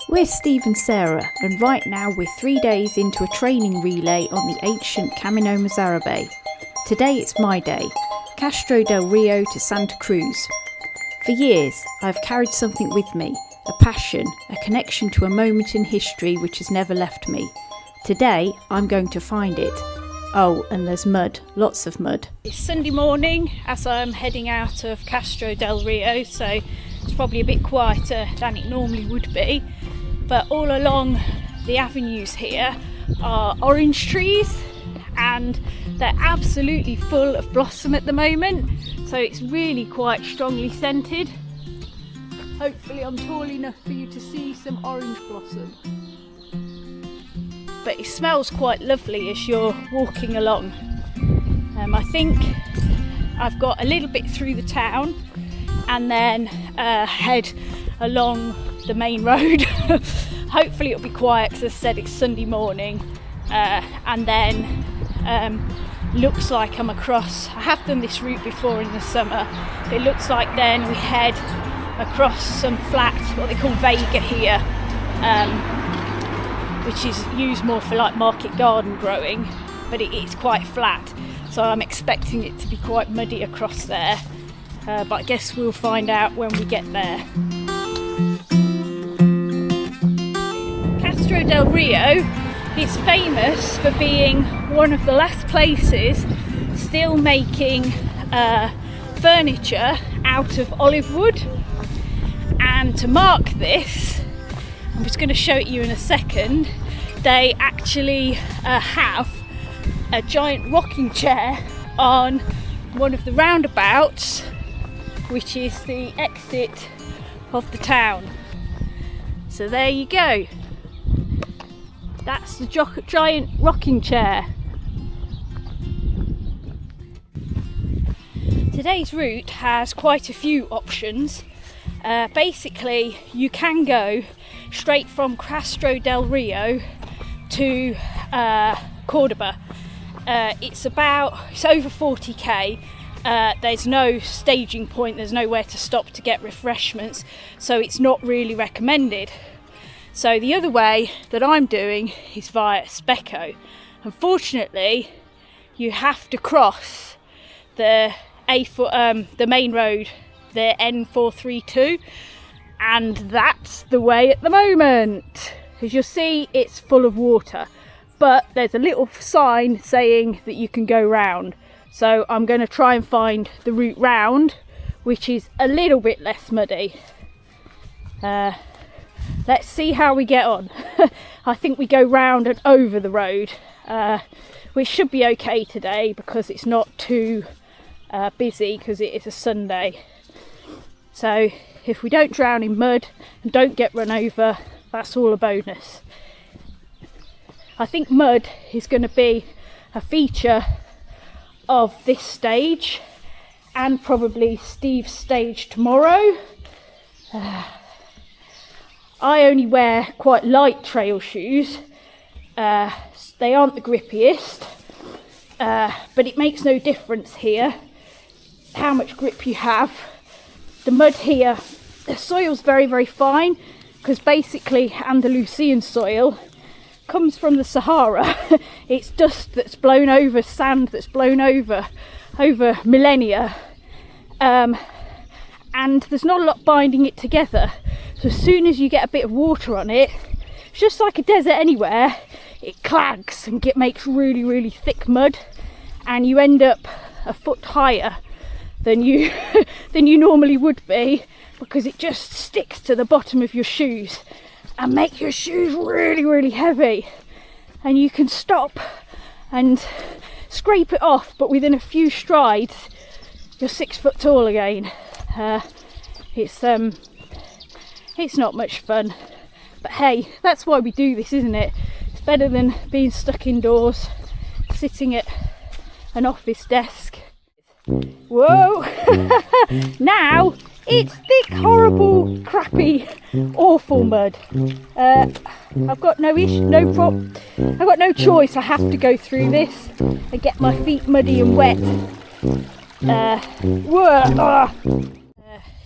We're Steve and Sarah, and right now we're 3 days into a training relay on the ancient Camino Mozarabe. Today it's my day, Castro del Rio to Santa Cruz. For years I've carried something with me, a passion, a connection to a moment in history which has never left me. Today I'm going to find it. Oh, and there's mud, lots of mud. It's Sunday morning as I'm heading out of Castro del Rio, so it's probably a bit quieter than it normally would be. But all along the avenues here are orange trees and they're absolutely full of blossom at the moment. So it's really quite strongly scented. Hopefully I'm tall enough for you to see some orange blossom. But it smells quite lovely as you're walking along. I think I've got a little bit through the town and then head along the main road. Hopefully it'll be quiet because as I said it's Sunday morning, and then looks like I'm across. I have done this route before in the summer. It looks like then we head across some flat, what they call vega here, which is used more for like market garden growing, but it's quite flat, so I'm expecting it to be quite muddy across there, but I guess we'll find out when we get there. Castro del Rio is famous for being one of the last places still making furniture out of olive wood, and to mark this, I'm just going to show it you in a second, they actually have a giant rocking chair on one of the roundabouts, which is the exit of the town. So there you go. That's the giant rocking chair. Today's route has quite a few options. Basically, you can go straight from Castro del Rio to Cordoba. It's over 40k. There's no staging point, there's nowhere to stop to get refreshments, so it's not really recommended. So the other way that I'm doing is via Speco. Unfortunately, you have to cross the main road, the N432, and that's the way at the moment. As you'll see, it's full of water, but there's a little sign saying that you can go round. So I'm going to try and find the route round, which is a little bit less muddy. Let's see how we get on. I think we go round and over the road, which should be okay today because it's not too busy because it is a Sunday. So if we don't drown in mud and don't get run over, that's all a bonus. I think mud is going to be a feature of this stage and probably Steve's stage tomorrow. I only wear quite light trail shoes. They aren't the grippiest, but it makes no difference here how much grip you have. The mud here, the soil's very, very fine because basically Andalusian soil comes from the Sahara. It's dust that's blown over, sand that's blown over millennia, and there's not a lot binding it together. So as soon as you get a bit of water on it, it's just like a desert anywhere, it clags and makes really, really thick mud, and you end up a foot higher than you normally would be because it just sticks to the bottom of your shoes and make your shoes really, really heavy. And you can stop and scrape it off, but within a few strides you're 6 foot tall again. It's not much fun, but hey, that's why we do this, isn't it? It's better than being stuck indoors, sitting at an office desk. Whoa! Now it's thick, horrible, crappy, awful mud. I've got no choice. I have to go through this and get my feet muddy and wet.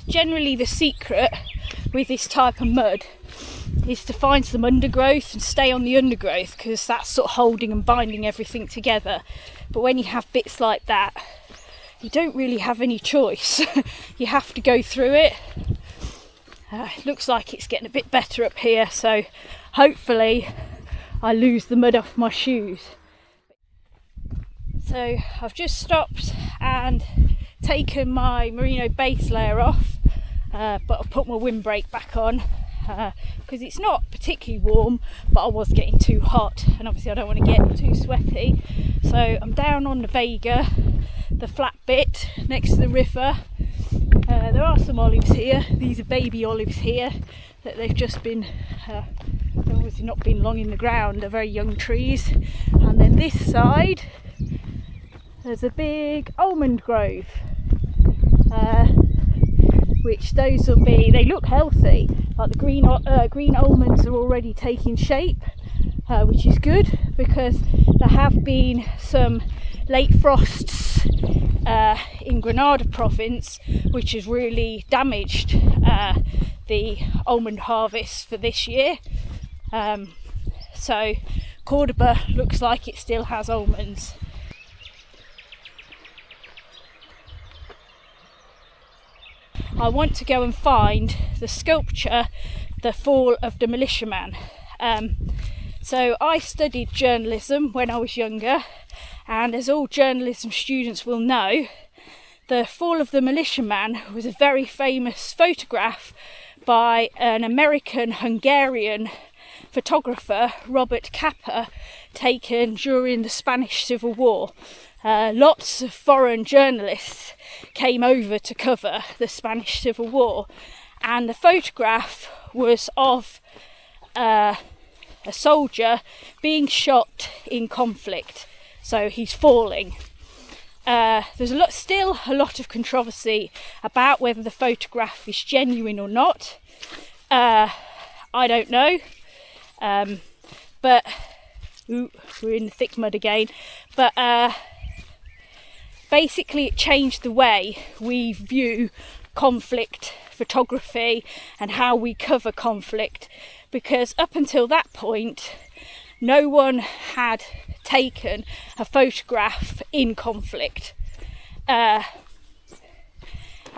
Generally, the secret with this type of mud is to find some undergrowth and stay on the undergrowth, because that's sort of holding and binding everything together. But when you have bits like that, you don't really have any choice. You have to go through it. It looks like it's getting a bit better up here, so hopefully I lose the mud off my shoes. So I've just stopped and taken my merino base layer off, but I've put my windbreak back on because it's not particularly warm, but I was getting too hot, and obviously I don't want to get too sweaty. So I'm down on the Vega, the flat bit next to the river. There are some olives here. These are baby olives here that they've just been they've obviously not been long in the ground. They're very young trees. And then this side there's a big almond grove, which those will be, they look healthy, like the green almonds are already taking shape, which is good, because there have been some late frosts in Granada province, which has really damaged the almond harvest for this year. So Cordoba looks like it still has almonds. I want to go and find the sculpture, The Fall of the Militiaman. So I studied journalism when I was younger, and as all journalism students will know, The Fall of the Militiaman was a very famous photograph by an American-Hungarian photographer, Robert Capa, taken during the Spanish Civil War. Lots of foreign journalists came over to cover the Spanish Civil War, and the photograph was of a soldier being shot in conflict, so he's falling. There's still a lot of controversy about whether the photograph is genuine or not. I don't know, but we're in the thick mud again. But basically it changed the way we view conflict photography and how we cover conflict, because up until that point no one had taken a photograph in conflict. I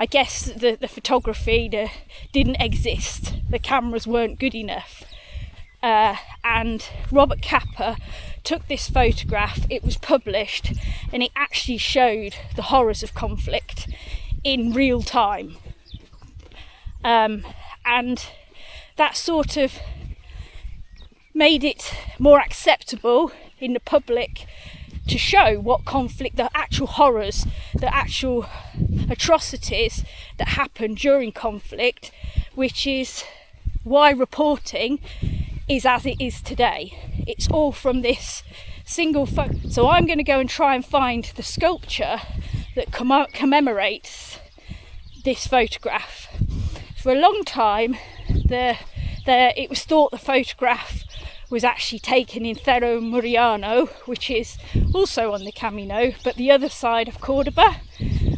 guess the photography didn't exist, the cameras weren't good enough, and Robert Capa took this photograph, it was published, and it actually showed the horrors of conflict in real time. And that sort of made it more acceptable in the public to show what conflict, the actual horrors, the actual atrocities that happen during conflict, which is why reporting is as it is today. It's all from this single photo. So I'm going to go and try and find the sculpture that commemorates this photograph. For a long time it was thought the photograph was actually taken in Cerro Muriano, which is also on the Camino, but the other side of Cordoba.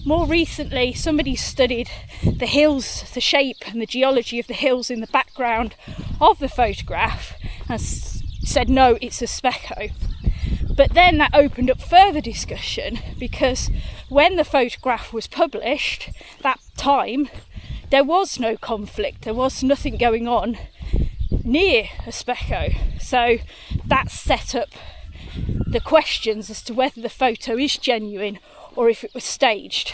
More recently, somebody studied the hills, the shape and the geology of the hills in the background of the photograph, and said no, it's a Speckho. But then that opened up further discussion, because when the photograph was published, that time, there was no conflict, there was nothing going on near a Speckho. So that set up the questions as to whether the photo is genuine or if it was staged.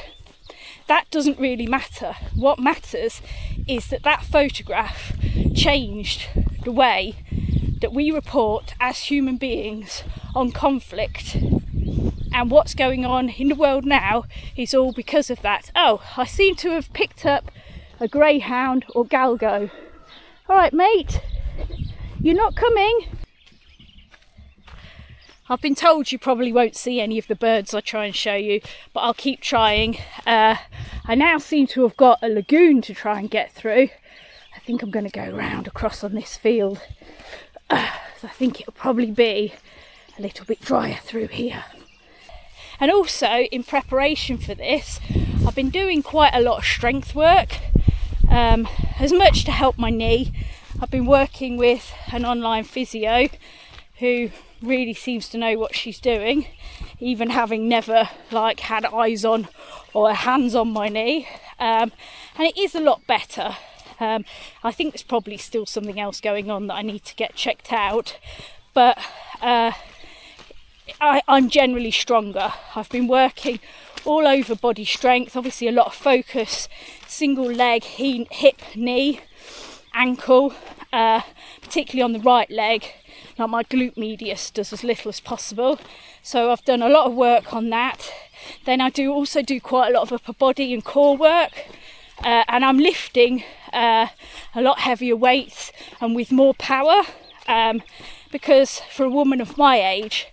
That doesn't really matter. What matters is that that photograph changed the way that we report as human beings on conflict. And what's going on in the world now is all because of that. Oh, I seem to have picked up a greyhound or galgo. All right, mate, you're not coming? I've been told you probably won't see any of the birds I try and show you, but I'll keep trying. I now seem to have got a lagoon to try and get through. I think I'm going to go round across on this field. So I think it'll probably be a little bit drier through here. And also, in preparation for this, I've been doing quite a lot of strength work, as much to help my knee I've been working with an online physio who really seems to know what she's doing, even having never like had eyes on or hands on my knee, and it is a lot better. I think there's probably still something else going on that I need to get checked out, but I'm generally stronger. I've been working all over body strength, obviously a lot of focus, single leg, hip, knee, ankle, particularly on the right leg. Like my glute medius does as little as possible, so I've done a lot of work on that. Then I also do quite a lot of upper body and core work, and I'm lifting a lot heavier weights and with more power, because for a woman of my age,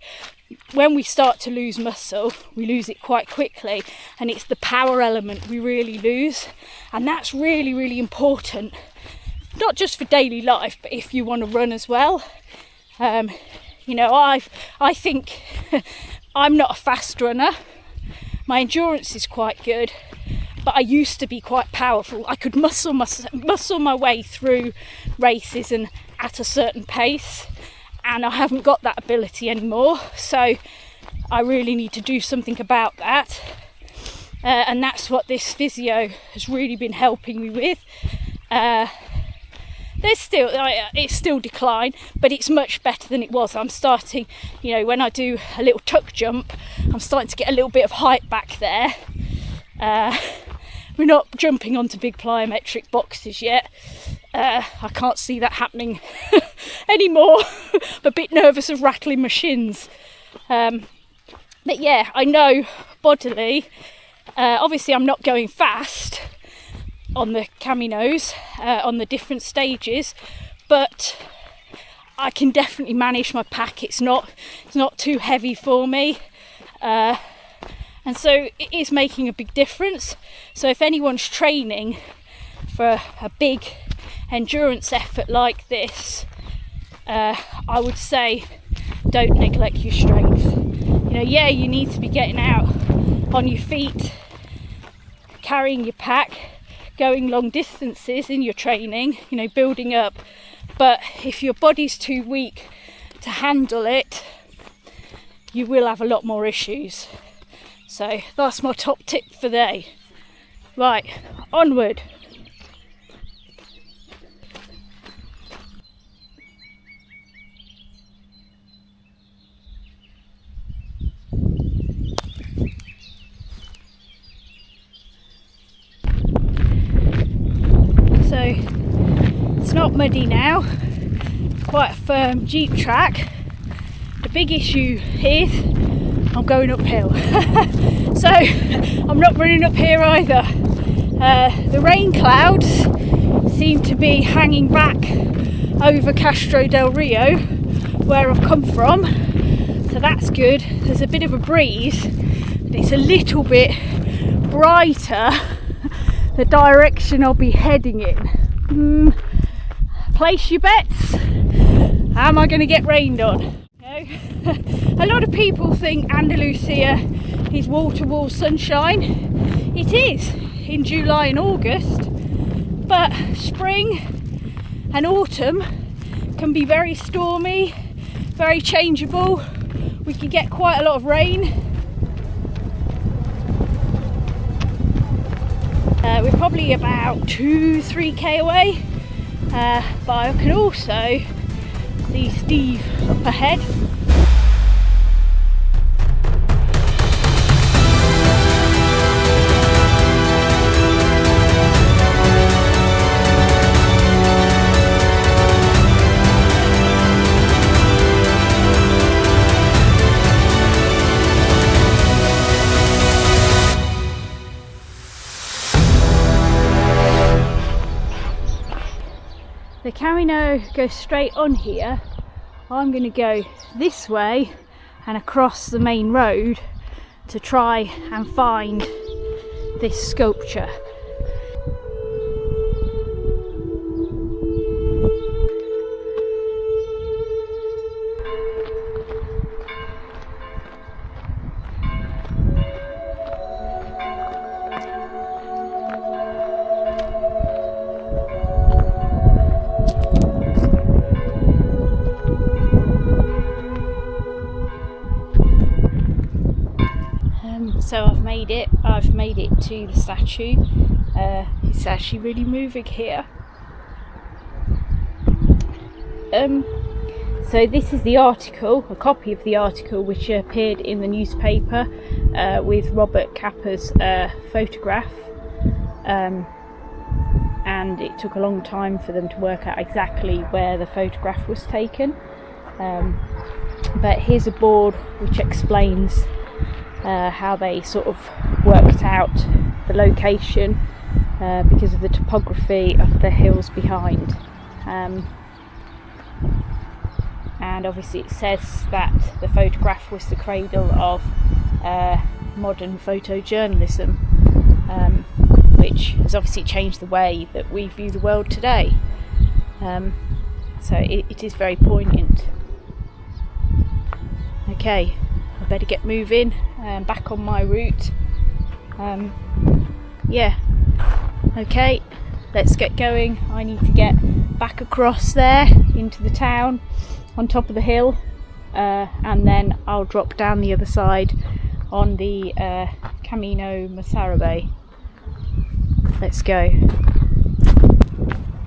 when we start to lose muscle, we lose it quite quickly, and it's the power element we really lose, and that's really, really important, not just for daily life, but if you want to run as well. You know, I think I'm not a fast runner. My endurance is quite good, but I used to be quite powerful. I could muscle my way through races and at a certain pace, and I haven't got that ability anymore, so I really need to do something about that, and that's what this physio has really been helping me with. It's still decline, but it's much better than it was. I'm starting, you know, when I do a little tuck jump, I'm starting to get a little bit of height back there. We're not jumping onto big plyometric boxes yet. I can't see that happening anymore. I'm a bit nervous of rattling my shins. But yeah, I know bodily, obviously I'm not going fast on the Caminos, on the different stages, but I can definitely manage my pack. It's not too heavy for me, and so it is making a big difference. So if anyone's training for a big endurance effort like this, I would say don't neglect your strength. You know, yeah, you need to be getting out on your feet, carrying your pack, going long distances in your training, you know, building up, but if your body's too weak to handle it, you will have a lot more issues. So that's my top tip for the day. Right, onward. So it's not muddy now, it's quite a firm jeep track. The big issue is I'm going uphill. So I'm not running up here either. The rain clouds seem to be hanging back over Castro del Rio, where I've come from, so that's good. There's a bit of a breeze, and it's a little bit brighter the direction I'll be heading in. Place your bets. Am I going to get rained on? No. A lot of people think Andalusia is wall-to-wall sunshine. It is in July and August, but spring and autumn can be very stormy, very changeable. We can get quite a lot of rain. We're probably about 2-3k away, but I can also see Steve up ahead. The Camino goes straight on here. I'm going to go this way and across the main road to try and find this sculpture. So I've made it to the statue. It's actually really moving here. So this is the article, a copy of the article which appeared in the newspaper with Robert Capa's photograph, and it took a long time for them to work out exactly where the photograph was taken, but here's a board which explains how they sort of worked out the location because of the topography of the hills behind. And obviously it says that the photograph was the cradle of modern photojournalism, which has obviously changed the way that we view the world today. So it is very poignant. Okay, I better get moving, back on my route. Yeah, okay, let's get going. I need to get back across there into the town on top of the hill, and then I'll drop down the other side on the Camino Masarabe. Let's go.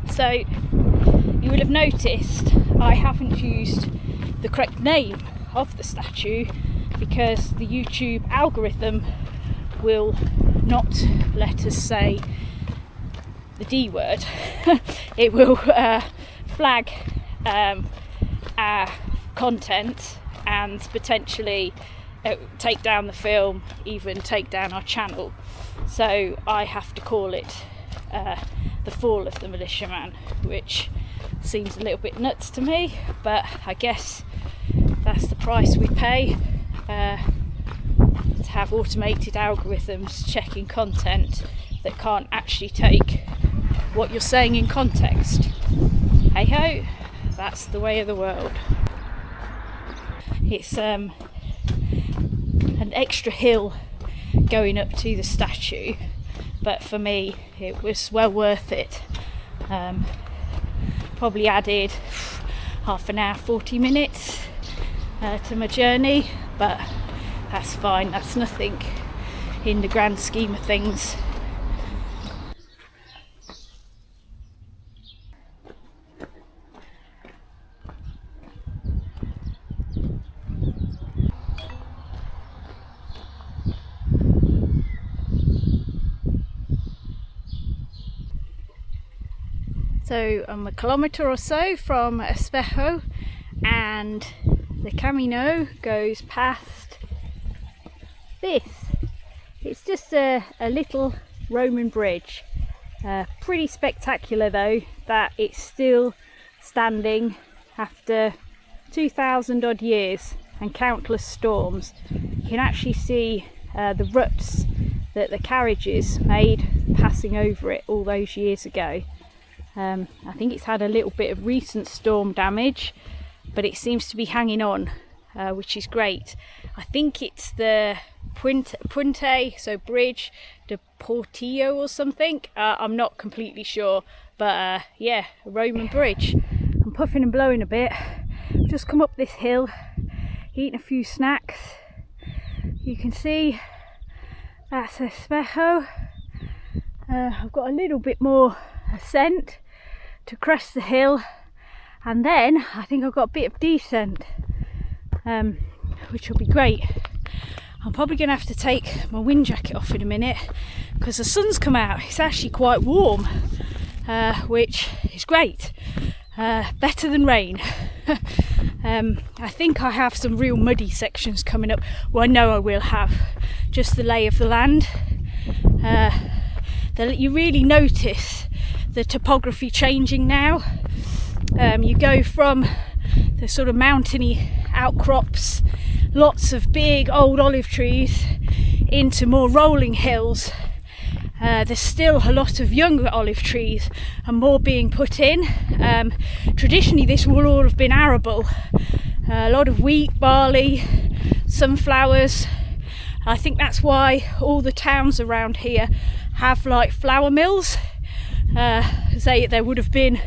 So you will have noticed I haven't used the correct name of the statue because the YouTube algorithm will not let us say the D word. It will flag our content and potentially take down the film, even take down our channel. So I have to call it The Fall of the Militiaman, which seems a little bit nuts to me, but I guess that's the price we pay to have automated algorithms checking content that can't actually take what you're saying in context. Hey ho, that's the way of the world. It's an extra hill going up to the statue, but for me it was well worth it. Probably added half an hour, 40 minutes to my journey, but that's fine, that's nothing in the grand scheme of things. So I'm a kilometre or so from Espejo, and the Camino goes past this. It's just a little Roman bridge. Pretty spectacular though that it's still standing after 2,000 odd years and countless storms. You can actually see the ruts that the carriages made passing over it all those years ago. I think it's had a little bit of recent storm damage, but it seems to be hanging on, which is great. I think it's the Puente, so Bridge de Portillo or something. I'm not completely sure, but yeah, a Roman bridge. I'm puffing and blowing a bit. I've just come up this hill, eating a few snacks. You can see that's Espejo. I've got a little bit more ascent to crest the hill, and then I think I've got a bit of descent, which will be great. I'm probably going to have to take my wind jacket off in a minute because the sun's come out. It's actually quite warm, which is great, better than rain. I think I have some real muddy sections coming up. Well, I know I will have, just the lay of the land. You really notice the topography changing now. You go from the sort of mountainy outcrops, lots of big old olive trees, into more rolling hills. There's still a lot of younger olive trees and more being put in. Traditionally this will all have been arable. A lot of wheat, barley, sunflowers. I think that's why all the towns around here have like flour mills. There would have been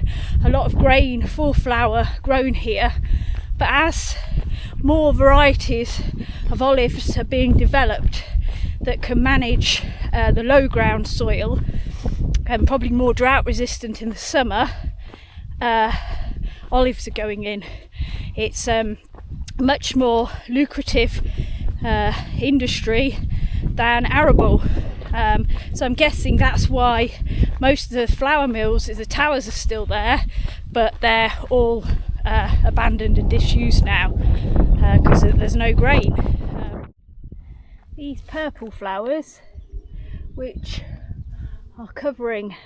a lot of grain for flour grown here, but as more varieties of olives are being developed, that can manage the low ground soil and probably more drought resistant in the summer, olives are going in. It's much more lucrative industry than arable. So I'm guessing that's why most of the flour mills, the towers are still there, but they're all abandoned and disused now because there's no grain. These purple flowers, which are covering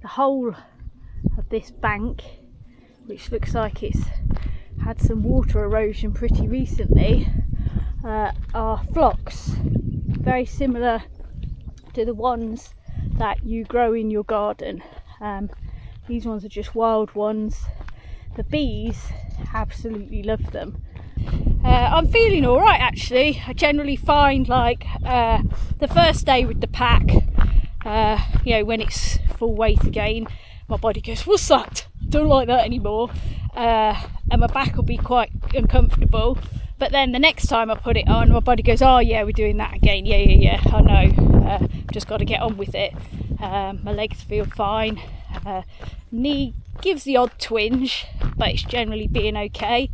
the whole of this bank, which looks like it's had some water erosion pretty recently, are phlox, very similar to the ones that you grow in your garden. These ones are just wild ones. The bees absolutely love them. I'm feeling alright actually. I generally find like the first day with the pack, when it's full weight again, my body goes, what's that? Don't like that anymore. And my back will be quite uncomfortable. But then the next time I put it on, my body goes, oh yeah, we're doing that again. Yeah, I know. Just got to get on with it. My legs feel fine. Knee gives the odd twinge, but it's generally being okay.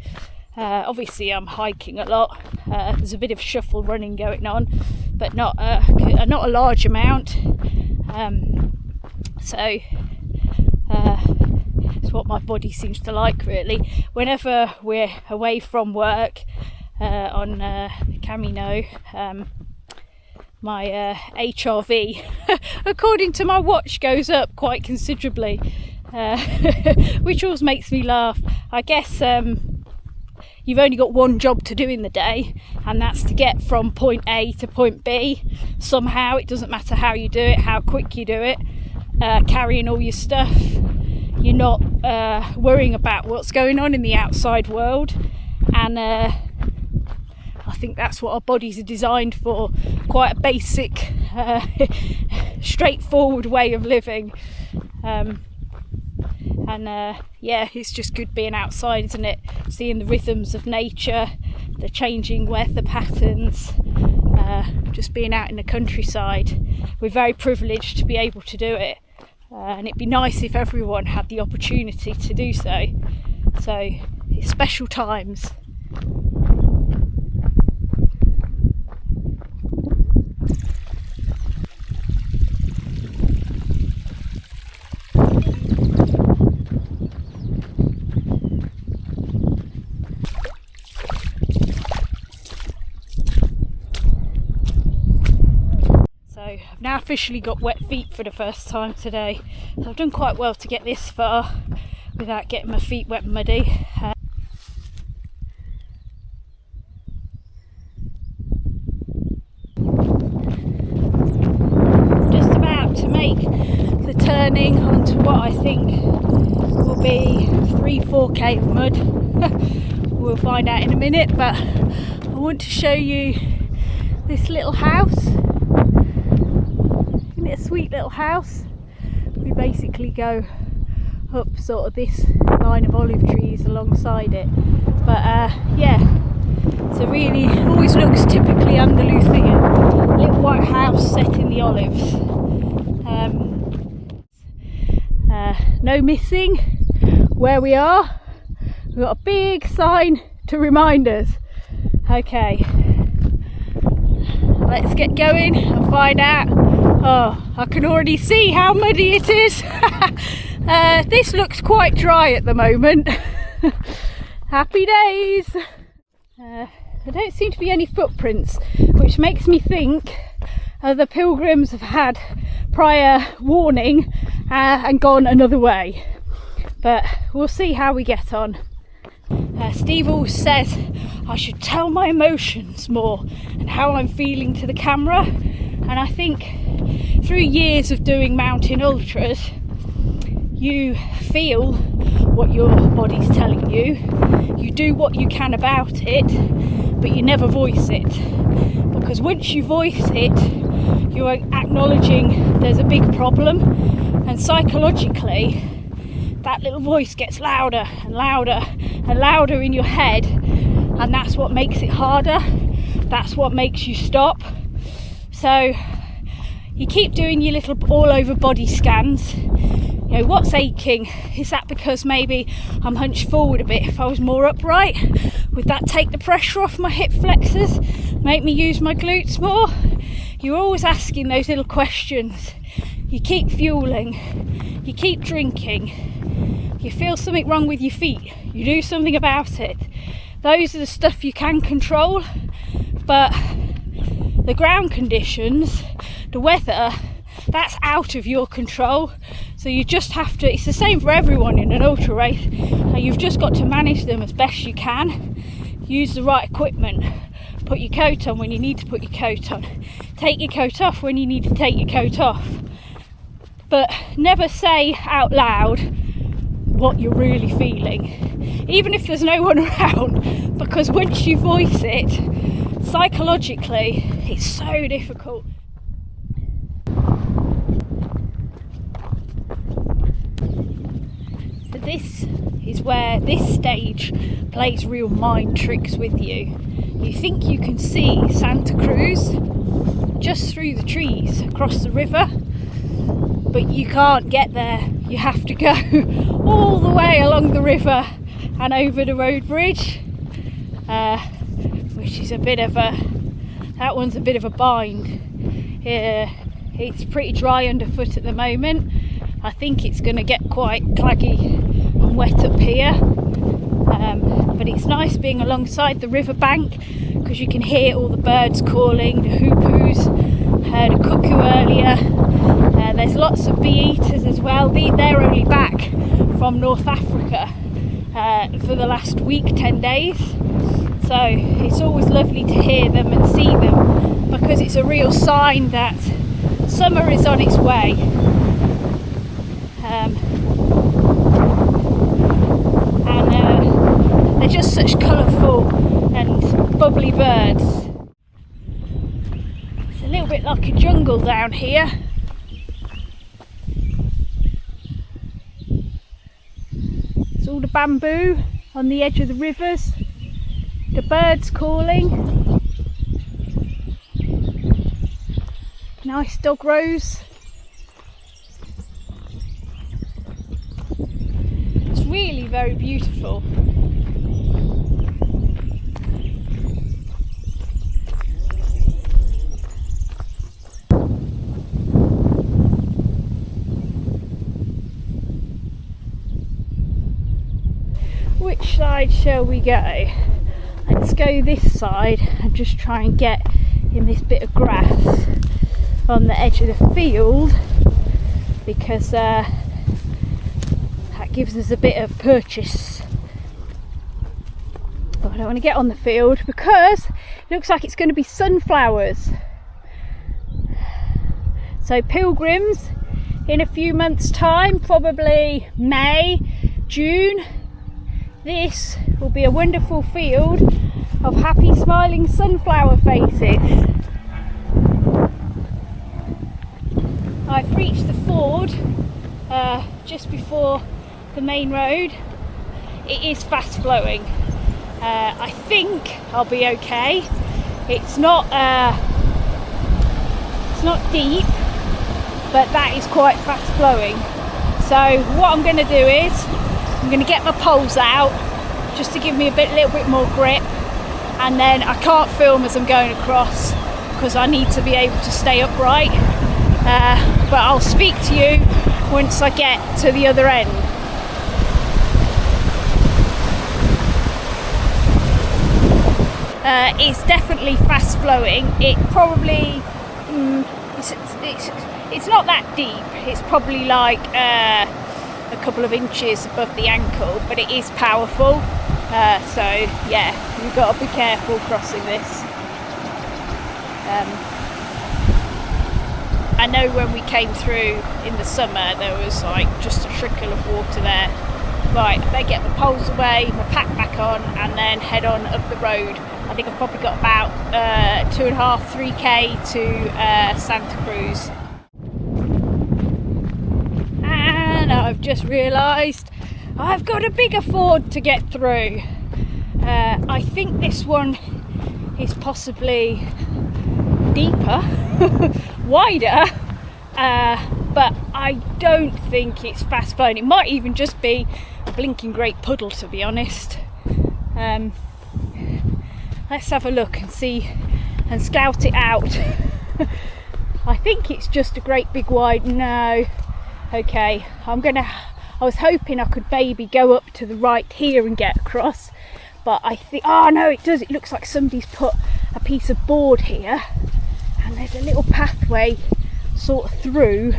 Obviously I'm hiking a lot. There's a bit of shuffle running going on, but not a large amount. So it's what my body seems to like really. Whenever we're away from work on Camino, my HRV, according to my watch, goes up quite considerably, which always makes me laugh. I guess you've only got one job to do in the day, and that's to get from point A to point B somehow. It doesn't matter how you do it, how quick you do it, carrying all your stuff. You're not worrying about what's going on in the outside world, and I think that's what our bodies are designed for. Quite a basic, straightforward way of living. It's just good being outside, isn't it? Seeing the rhythms of nature, the changing weather patterns, just being out in the countryside. We're very privileged to be able to do it, and it'd be nice if everyone had the opportunity to do so. So it's special times. I've now officially got wet feet for the first time today, so I've done quite well to get this far without getting my feet wet and muddy. Just about to make the turning onto what I think will be 3-4k of mud. We'll find out in a minute, but I want to show you this little house. A sweet little house. We basically go up sort of this line of olive trees alongside it, but it's a really, always looks typically Andalusian, little white house set in the olives. No missing where we are. We've got a big sign to remind us. Okay, let's get going and find out. Oh, I can already see how muddy it is. This looks quite dry at the moment. Happy days. There don't seem to be any footprints, which makes me think the pilgrims have had prior warning and gone another way. But we'll see how we get on. Steve always says I should tell my emotions more and how I'm feeling to the camera, and I think through years of doing mountain ultras, you feel what your body's telling you, you do what you can about it, but you never voice it, because once you voice it, you're acknowledging there's a big problem, and psychologically that little voice gets louder and louder and louder in your head, and that's what makes it harder, that's what makes you stop. So you keep doing your little all over body scans. You know, what's aching? Is that because maybe I'm hunched forward a bit? If I was more upright, would that take the pressure off my hip flexors, make me use my glutes more? You're always asking those little questions. You keep fueling, you keep drinking, you feel something wrong with your feet, you do something about it. Those are the stuff you can control, but the ground conditions, the weather, that's out of your control. So you just have to, it's the same for everyone in an ultra race, you've just got to manage them as best you can. Use the right equipment, put your coat on when you need to put your coat on, take your coat off when you need to take your coat off, but never say out loud what you're really feeling, even if there's no one around, because once you voice it, psychologically it's so difficult. So this is where this stage plays real mind tricks with you. You think you can see Santa Cruz just through the trees across the river, but you can't get there. You have to go all the way along the river and over the road bridge, which is that one's a bit of a bind. It's pretty dry underfoot at the moment. I think it's going to get quite claggy and wet up here, but it's nice being alongside the river bank because you can hear all the birds calling, the hoopoes, heard a cuckoo earlier. There's lots of bee eaters as well. They're only back from North Africa for the last week, 10 days. So it's always lovely to hear them and see them, because it's a real sign that summer is on its way. They're just such colourful and bubbly birds. It's a little bit like a jungle down here. It's all the bamboo on the edge of the rivers, the birds calling, nice dog rows. It's really very beautiful. Which side shall we go? Let's go this side and just try and get in this bit of grass on the edge of the field, because that gives us a bit of purchase. Oh, I don't want to get on the field because it looks like it's going to be sunflowers. So pilgrims, in a few months' time, probably May, June, this will be a wonderful field of happy smiling sunflower faces. I've reached the ford just before the main road. It is fast flowing. I think I'll be okay. It's not deep, but that is quite fast flowing. So what I'm going to do is I'm going to get my poles out just to give me a little bit more grip, and then I can't film as I'm going across because I need to be able to stay upright, but I'll speak to you once I get to the other end. It's definitely fast flowing. It probably it's not that deep. It's probably like a couple of inches above the ankle, but it is powerful. So yeah, you've got to be careful crossing this. I know when we came through in the summer there was like just a trickle of water there. Right, I better get my poles away, my pack back on, and then head on up the road. I think I've probably got about 2.5–3k to Santa Cruz. And I've just realised I've got a bigger ford to get through. I think this one is possibly deeper. wider, but I don't think it's fast flowing. It might even just be a blinking great puddle, to be honest. Let's have a look and see and scout it out. I think it's just a great big wide. No. Okay, I was hoping I could maybe go up to the right here and get across, but I think, oh no, it does. It looks like somebody's put a piece of board here, and there's a little pathway sort of through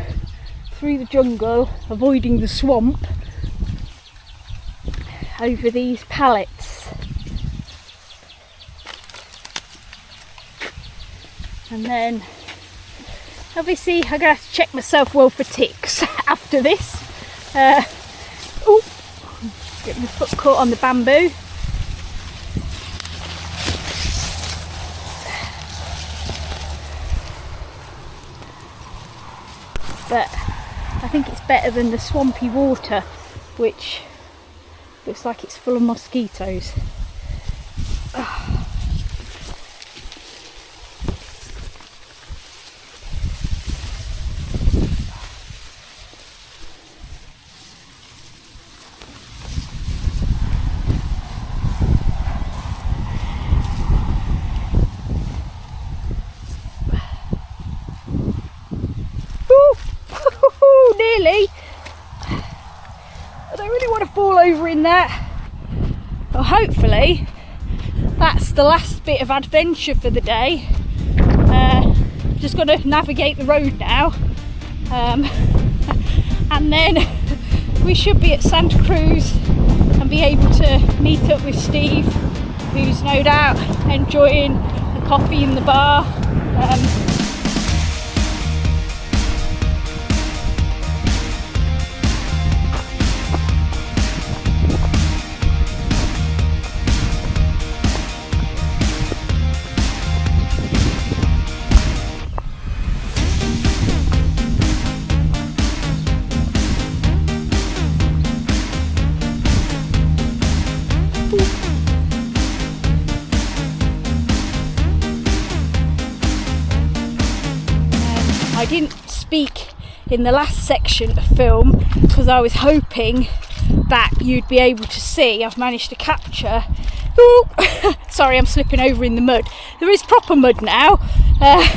the jungle, avoiding the swamp, over these pallets. And then obviously I'm going to have to check myself well for ticks after this. Oh, get my foot caught on the bamboo. But I think it's better than the swampy water, which looks like it's full of mosquitoes. Nearly. I don't really want to fall over in that. But hopefully that's the last bit of adventure for the day. Just got to navigate the road now. And then we should be at Santa Cruz and be able to meet up with Steve, who's no doubt enjoying the coffee in the bar. I didn't speak in the last section of film because I was hoping that you'd be able to see. I've managed to capture. Sorry, I'm slipping over in the mud. There is proper mud now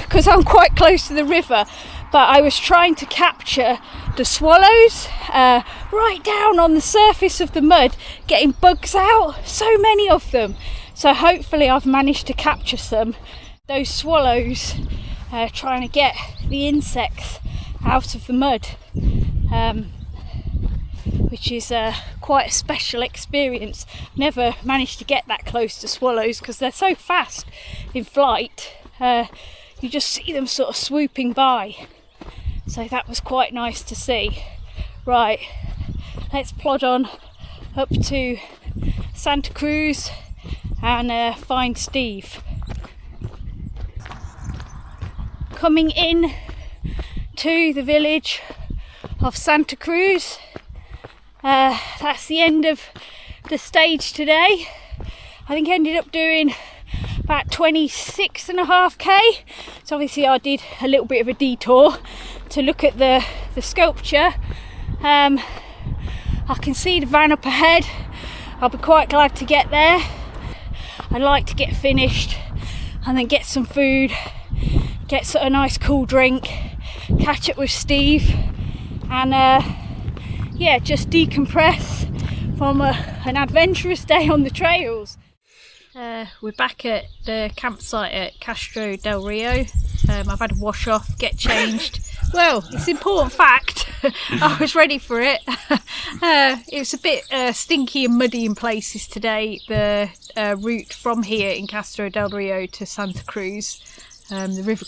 because I'm quite close to the river, but I was trying to capture the swallows right down on the surface of the mud, getting bugs out, so many of them. So hopefully I've managed to capture some. Those swallows trying to get the insects out of the mud, which is quite a special experience. Never managed to get that close to swallows because they're so fast in flight. You just see them sort of swooping by. So that was quite nice to see. Right, let's plod on up to Santa Cruz and find Steve. Coming in to the village of Santa Cruz. That's the end of the stage today. I think I ended up doing about 26.5k. So obviously I did a little bit of a detour to look at the sculpture. I can see the van up ahead. I'll be quite glad to get there. I'd like to get finished and then get some food, get a nice cool drink, catch up with Steve, and yeah, just decompress from an adventurous day on the trails. We're back at the campsite at Castro del Rio. I've had a wash off, get changed. Well, it's an important fact. I was ready for it. It was a bit stinky and muddy in places today. The route from here in Castro del Rio to Santa Cruz. The river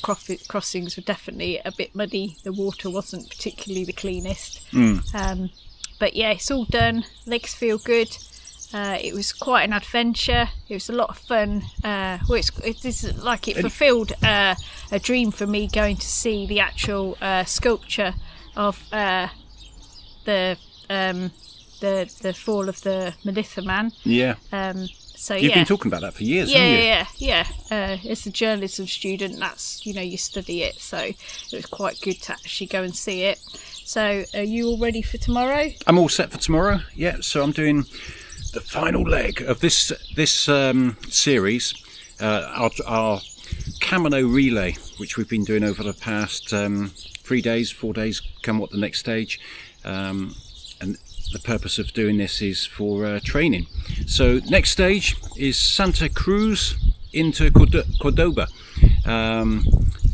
crossings were definitely a bit muddy. The water wasn't particularly the cleanest. But yeah, it's all done. Legs feel good. It was quite an adventure. It was a lot of fun. It's like it fulfilled a dream for me, going to see the actual sculpture of the fall of the Melitha man. Yeah. So You've yeah. been talking about that for years, haven't you? Yeah. As a journalism student, that's, you study it, so it was quite good to actually go and see it. So are you all ready for tomorrow? I'm all set for tomorrow. Yeah, so I'm doing the final leg of this series, our Camino relay, which we've been doing over the past 3 days, 4 days. Come what the next stage, and the purpose of doing this is for training. So next stage is Santa Cruz into Cordoba.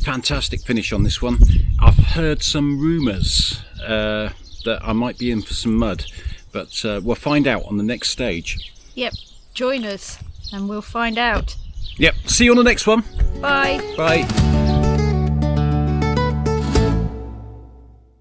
Fantastic finish on this one. I've heard some rumours that I might be in for some mud, but we'll find out on the next stage. Yep, join us and we'll find out. Yep, see you on the next one. Bye. Bye.